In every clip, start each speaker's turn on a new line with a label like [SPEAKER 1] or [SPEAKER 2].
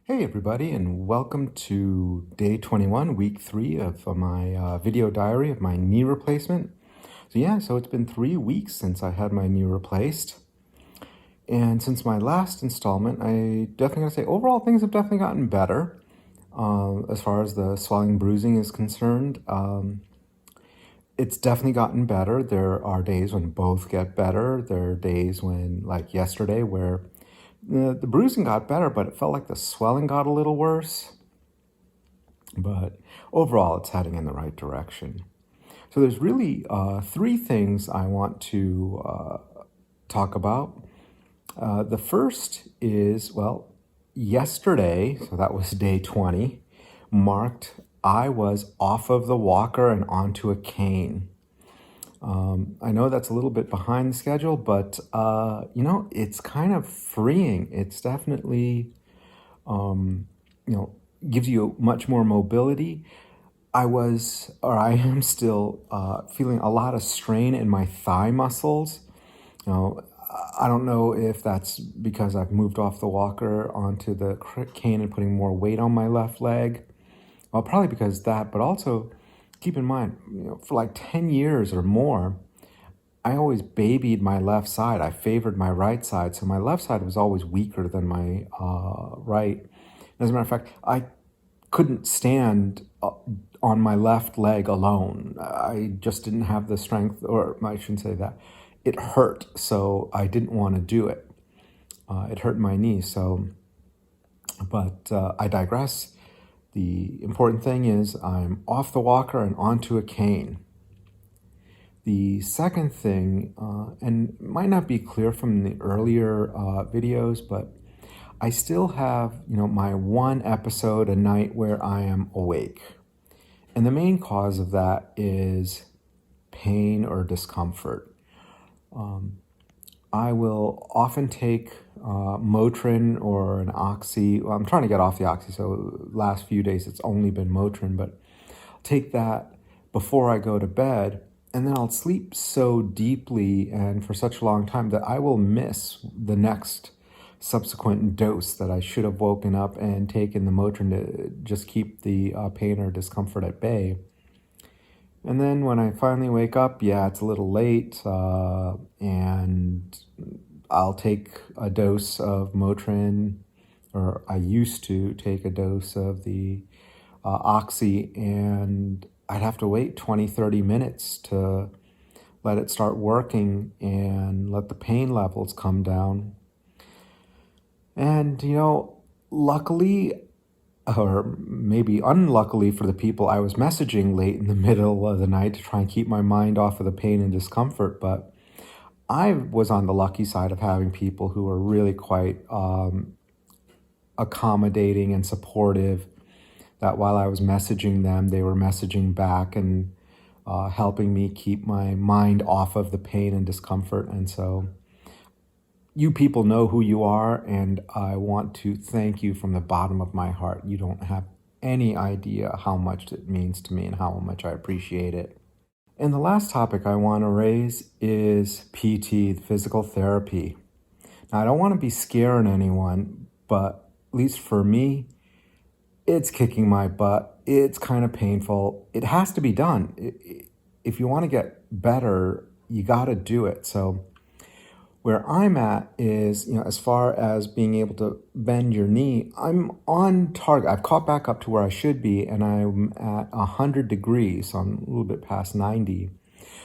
[SPEAKER 1] Hey everybody, and welcome to day 21, week 3 of my video diary of my knee replacement. So it's been 3 weeks since I had my knee replaced. And since my last installment, I definitely gotta say, overall things have definitely gotten better as far as the swelling bruising is concerned. It's definitely gotten better. There are days when both get better. There are days when, like yesterday, where the bruising got better, but it felt like the swelling got a little worse. But overall, it's heading in the right direction. So there's really three things I want to talk about. The first is, well, yesterday, so that was day 20, marked I was off of the walker and onto a cane. I know that's a little bit behind the schedule, but it's kind of freeing. It's definitely, gives you much more mobility. I am still feeling a lot of strain in my thigh muscles. I don't know if that's because I've moved off the walker onto the cane and putting more weight on my left leg. Well, probably because of that, but also keep in mind, for like 10 years or more, I always babied my left side. I favored my right side, so my left side was always weaker than my right. As a matter of fact, I couldn't stand on my left leg alone. I just didn't have the strength, or I shouldn't say that. It hurt, so I didn't want to do it. It hurt my knee, but I digress. The important thing is I'm off the walker and onto a cane. The second thing, and it might not be clear from the earlier videos, but I still have, my one episode a night where I am awake. And the main cause of that is pain or discomfort. I will often take Motrin or an Oxy. Well, I'm trying to get off the Oxy, so last few days it's only been Motrin, but I'll take that before I go to bed, and then I'll sleep so deeply and for such a long time that I will miss the next subsequent dose that I should have woken up and taken the Motrin to just keep the pain or discomfort at bay. And then when I finally wake up, it's a little late, and I'll take a dose of Motrin, or I used to take a dose of the Oxy, and I'd have to wait 20, 30 minutes to let it start working and let the pain levels come down. And, luckily, or maybe unluckily for the people I was messaging late in the middle of the night to try and keep my mind off of the pain and discomfort, but I was on the lucky side of having people who were really quite accommodating and supportive, that while I was messaging them, they were messaging back and helping me keep my mind off of the pain and discomfort. And so you people know who you are, and I want to thank you from the bottom of my heart. You don't have any idea how much it means to me and how much I appreciate it. And the last topic I want to raise is PT, physical therapy. Now, I don't want to be scaring anyone, but at least for me, it's kicking my butt. It's kind of painful. It has to be done. If you want to get better, you got to do it. So where I'm at is, as far as being able to bend your knee, I'm on target. I've caught back up to where I should be, and I'm at 100 degrees, so I'm a little bit past 90.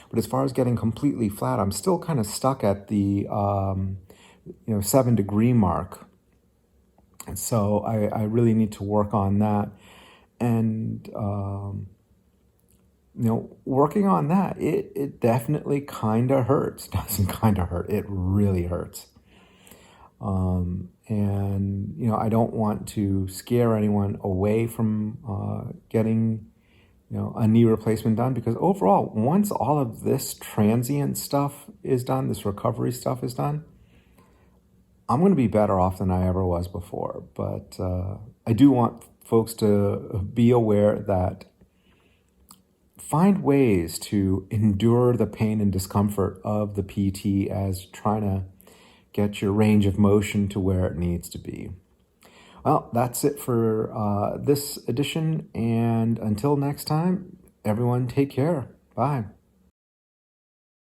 [SPEAKER 1] But as far as getting completely flat, I'm still kind of stuck at the 7-degree mark. And so I really need to work on that. And working on that, it definitely kind of hurts. Doesn't kind of hurt, it really hurts. And I don't want to scare anyone away from getting a knee replacement done, because overall, once all of this transient stuff is done, this recovery stuff is done, I'm going to be better off than I ever was before. But I do want folks to be aware that find ways to endure the pain and discomfort of the PT as trying to get your range of motion to where it needs to be. Well, that's it for this edition. And until next time, everyone take care. Bye.